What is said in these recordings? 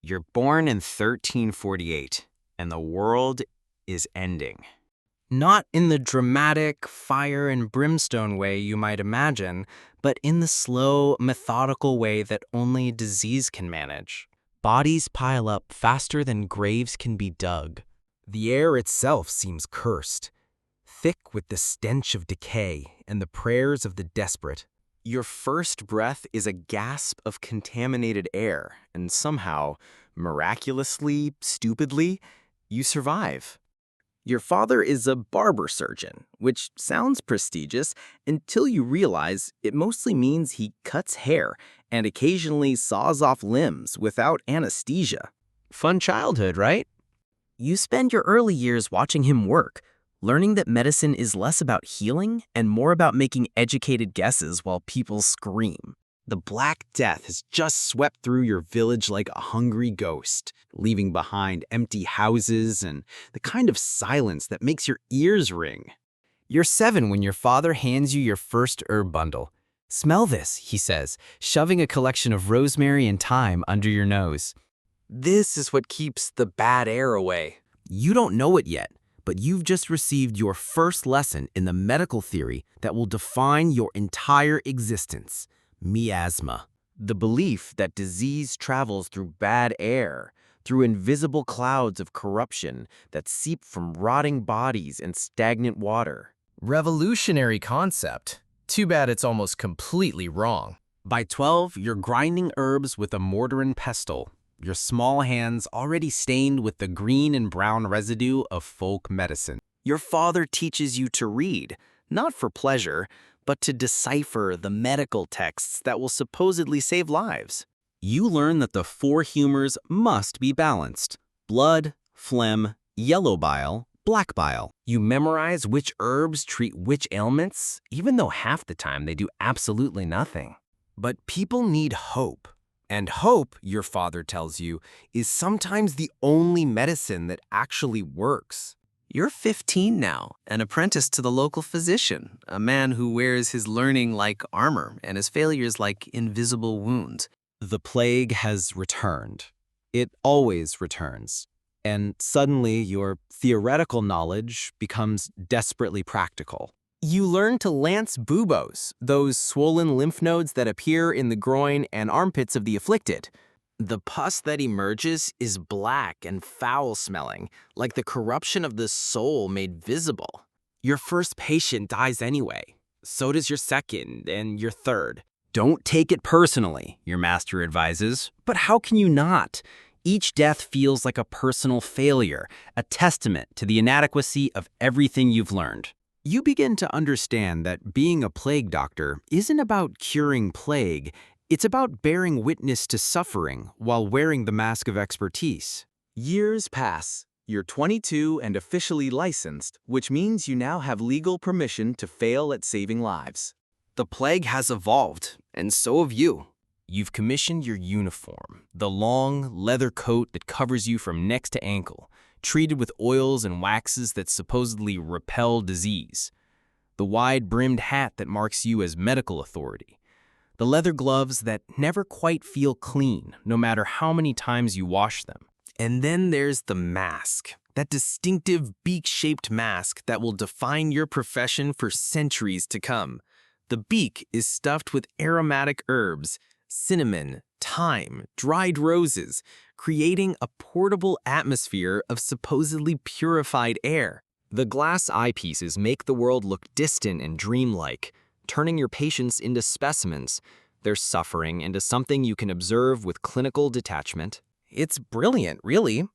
You're born in 1348, and the world is ending. Not in the dramatic fire and brimstone way you might imagine, but in the slow, methodical way that only disease can manage. Bodies pile up faster than graves can be dug. The air itself seems cursed, thick with the stench of decay and the prayers of the desperate. Your first breath is a gasp of contaminated air, and somehow, miraculously, stupidly, you survive. Your father is a barber surgeon, which sounds prestigious until you realize it mostly means he cuts hair and occasionally saws off limbs without anesthesia. Fun childhood, right? You spend your early years watching him work, learning that medicine is less about healing and more about making educated guesses while people scream. The Black Death has just swept through your village like a hungry ghost, leaving behind empty houses and the kind of silence that makes your ears ring. You're 7 when your father hands you your first herb bundle. "Smell this," he says, shoving a collection of rosemary and thyme under your nose. This is what keeps the bad air away. You don't know it yet, but you've just received your first lesson in the medical theory that will define your entire existence. Miasma. The belief that disease travels through bad air, through invisible clouds of corruption that seep from rotting bodies and stagnant water. Revolutionary concept. Too bad it's almost completely wrong. By 12, you're grinding herbs with a mortar and pestle, your small hands already stained with the green and brown residue of folk medicine. Your father teaches you to read, not for pleasure, but to decipher the medical texts that will supposedly save lives. You learn that the 4 humors must be balanced: blood, phlegm, yellow bile, black bile. You memorize which herbs treat which ailments, even though half the time they do absolutely nothing. But people need hope. And hope, your father tells you, is sometimes the only medicine that actually works. You're 15 now, an apprentice to the local physician, a man who wears his learning like armor and his failures like invisible wounds. The plague has returned. It always returns. And suddenly your theoretical knowledge becomes desperately practical. You learn to lance buboes, those swollen lymph nodes that appear in the groin and armpits of the afflicted. The pus that emerges is black and foul-smelling, like the corruption of the soul made visible. Your first patient dies anyway. So does your second and your third. Don't take it personally, your master advises. But how can you not? Each death feels like a personal failure, a testament to the inadequacy of everything you've learned. You begin to understand that being a plague doctor isn't about curing plague. It's about bearing witness to suffering while wearing the mask of expertise. Years pass. You're 22 and officially licensed, which means you now have legal permission to fail at saving lives. The plague has evolved, and so have you. You've commissioned your uniform, the long leather coat that covers you from neck to ankle, treated with oils and waxes that supposedly repel disease. The wide-brimmed hat that marks you as medical authority. The leather gloves that never quite feel clean, no matter how many times you wash them. And then there's the mask, that distinctive beak-shaped mask that will define your profession for centuries to come. The beak is stuffed with aromatic herbs, cinnamon, thyme, dried roses, creating a portable atmosphere of supposedly purified air. The glass eyepieces make the world look distant and dreamlike, turning your patients into specimens, their suffering into something you can observe with clinical detachment. It's brilliant, really.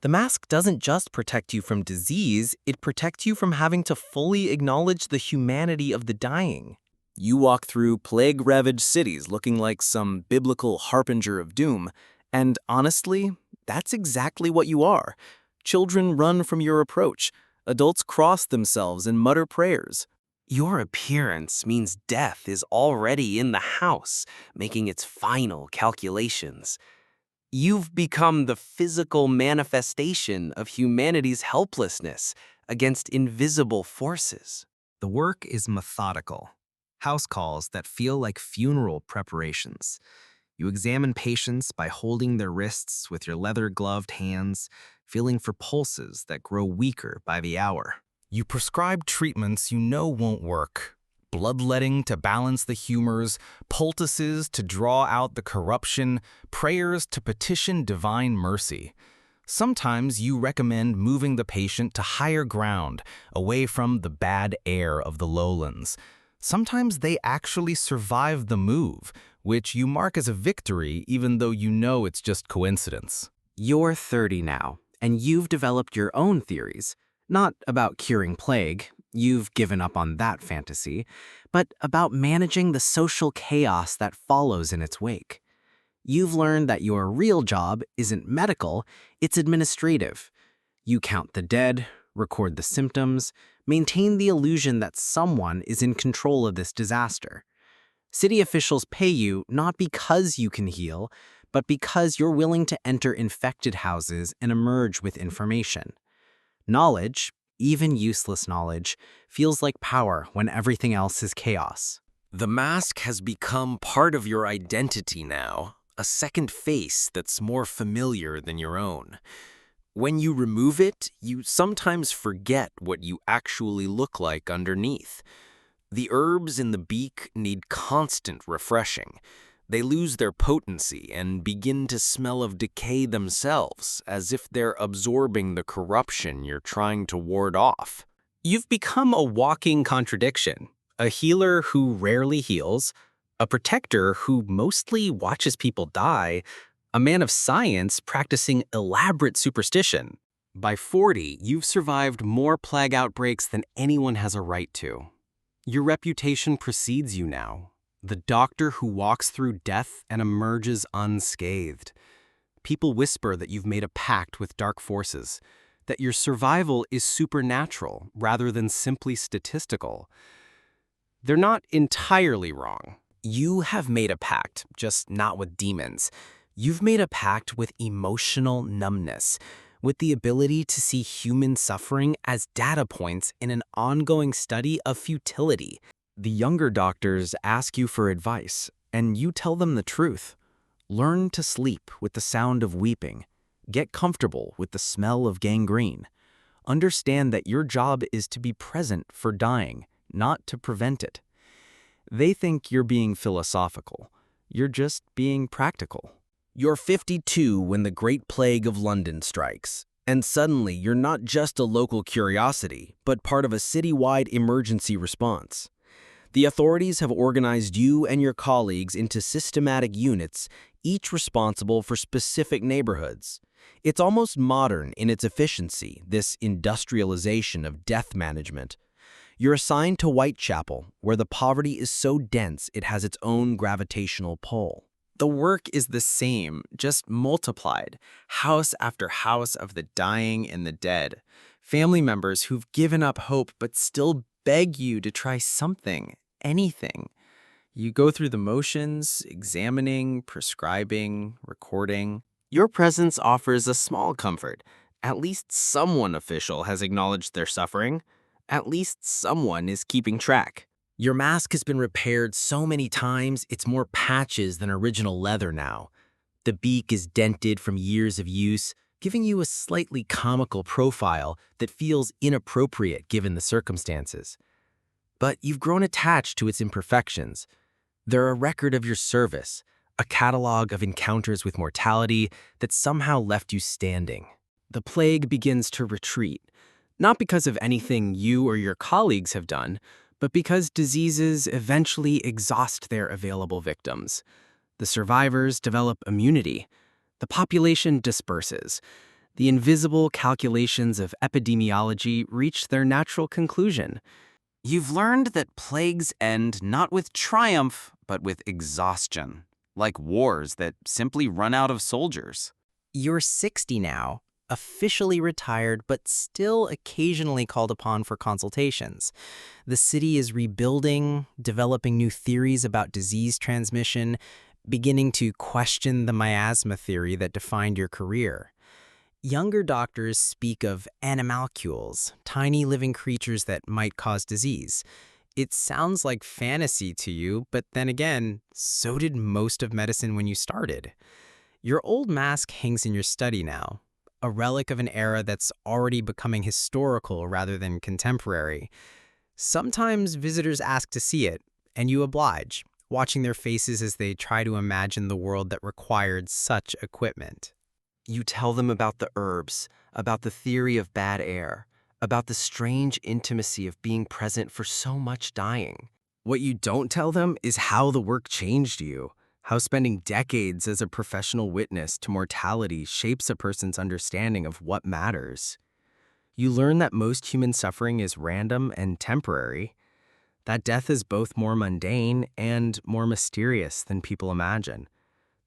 The mask doesn't just protect you from disease, it protects you from having to fully acknowledge the humanity of the dying. You walk through plague-ravaged cities looking like some biblical harbinger of doom, and honestly, that's exactly what you are. Children run from your approach. Adults cross themselves and mutter prayers. Your appearance means death is already in the house, making its final calculations. You've become the physical manifestation of humanity's helplessness against invisible forces. The work is methodical. House calls that feel like funeral preparations. You examine patients by holding their wrists with your leather-gloved hands, feeling for pulses that grow weaker by the hour. You prescribe treatments you know won't work. Bloodletting to balance the humors, poultices to draw out the corruption, prayers to petition divine mercy. Sometimes you recommend moving the patient to higher ground, away from the bad air of the lowlands. Sometimes they actually survive the move, which you mark as a victory even though you know it's just coincidence. You're 30 now, and you've developed your own theories. Not about curing plague, you've given up on that fantasy, but about managing the social chaos that follows in its wake. You've learned that your real job isn't medical, it's administrative. You count the dead, record the symptoms, maintain the illusion that someone is in control of this disaster. City officials pay you not because you can heal, but because you're willing to enter infected houses and emerge with information. Knowledge, even useless knowledge, feels like power when everything else is chaos. The mask has become part of your identity now, a second face that's more familiar than your own. When you remove it, you sometimes forget what you actually look like underneath. The herbs in the beak need constant refreshing. They lose their potency and begin to smell of decay themselves, as if they're absorbing the corruption you're trying to ward off. You've become a walking contradiction, a healer who rarely heals, a protector who mostly watches people die, a man of science practicing elaborate superstition. By 40, you've survived more plague outbreaks than anyone has a right to. Your reputation precedes you now. The doctor who walks through death and emerges unscathed. People whisper that you've made a pact with dark forces, that your survival is supernatural rather than simply statistical. They're not entirely wrong. You have made a pact, just not with demons. You've made a pact with emotional numbness, with the ability to see human suffering as data points in an ongoing study of futility. The younger doctors ask you for advice, and you tell them the truth. Learn to sleep with the sound of weeping. Get comfortable with the smell of gangrene. Understand that your job is to be present for dying, not to prevent it. They think you're being philosophical. You're just being practical. You're 52 when the Great Plague of London strikes, and suddenly you're not just a local curiosity, but part of a citywide emergency response. The authorities have organized you and your colleagues into systematic units, each responsible for specific neighborhoods. It's almost modern in its efficiency, this industrialization of death management. You're assigned to Whitechapel, where the poverty is so dense it has its own gravitational pull. The work is the same, just multiplied. House after house of the dying and the dead. Family members who've given up hope but still beg you to try something, anything. You go through the motions, examining, prescribing, recording. Your presence offers a small comfort. At least someone official has acknowledged their suffering. At least someone is keeping track. Your mask has been repaired so many times, it's more patches than original leather now. The beak is dented from years of use, giving you a slightly comical profile that feels inappropriate given the circumstances. But you've grown attached to its imperfections. They're a record of your service, a catalog of encounters with mortality that somehow left you standing. The plague begins to retreat, not because of anything you or your colleagues have done, but because diseases eventually exhaust their available victims. The survivors develop immunity. The population disperses. The invisible calculations of epidemiology reach their natural conclusion. You've learned that plagues end not with triumph, but with exhaustion, like wars that simply run out of soldiers. You're 60 now, officially retired, but still occasionally called upon for consultations. The city is rebuilding, developing new theories about disease transmission, beginning to question the miasma theory that defined your career. Younger doctors speak of animalcules, tiny living creatures that might cause disease. It sounds like fantasy to you, but then again, so did most of medicine when you started. Your old mask hangs in your study now, a relic of an era that's already becoming historical rather than contemporary. Sometimes visitors ask to see it, and you oblige, watching their faces as they try to imagine the world that required such equipment. You tell them about the herbs, about the theory of bad air, about the strange intimacy of being present for so much dying. What you don't tell them is how the work changed you, how spending decades as a professional witness to mortality shapes a person's understanding of what matters. You learn that most human suffering is random and temporary, that death is both more mundane and more mysterious than people imagine,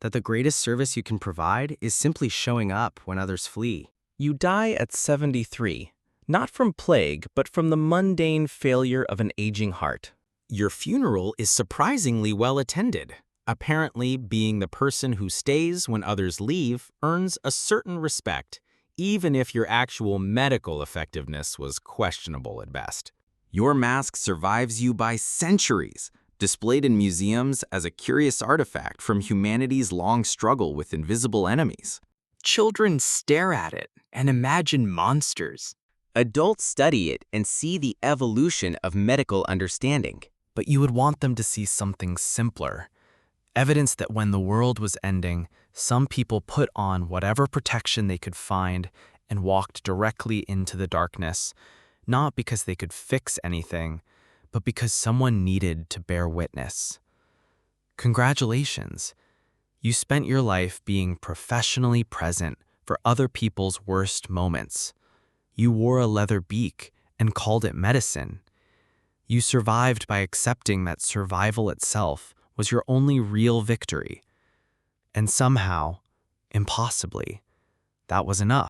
that the greatest service you can provide is simply showing up when others flee. You die at 73, not from plague, but from the mundane failure of an aging heart. Your funeral is surprisingly well attended. Apparently, being the person who stays when others leave earns a certain respect, even if your actual medical effectiveness was questionable at best. Your mask survives you by centuries, displayed in museums as a curious artifact from humanity's long struggle with invisible enemies. Children stare at it and imagine monsters. Adults study it and see the evolution of medical understanding. But you would want them to see something simpler. Evidence that when the world was ending, some people put on whatever protection they could find and walked directly into the darkness, not because they could fix anything, but because someone needed to bear witness. Congratulations. You spent your life being professionally present for other people's worst moments. You wore a leather beak and called it medicine. You survived by accepting that survival itself was your only real victory. And somehow, impossibly, that was enough.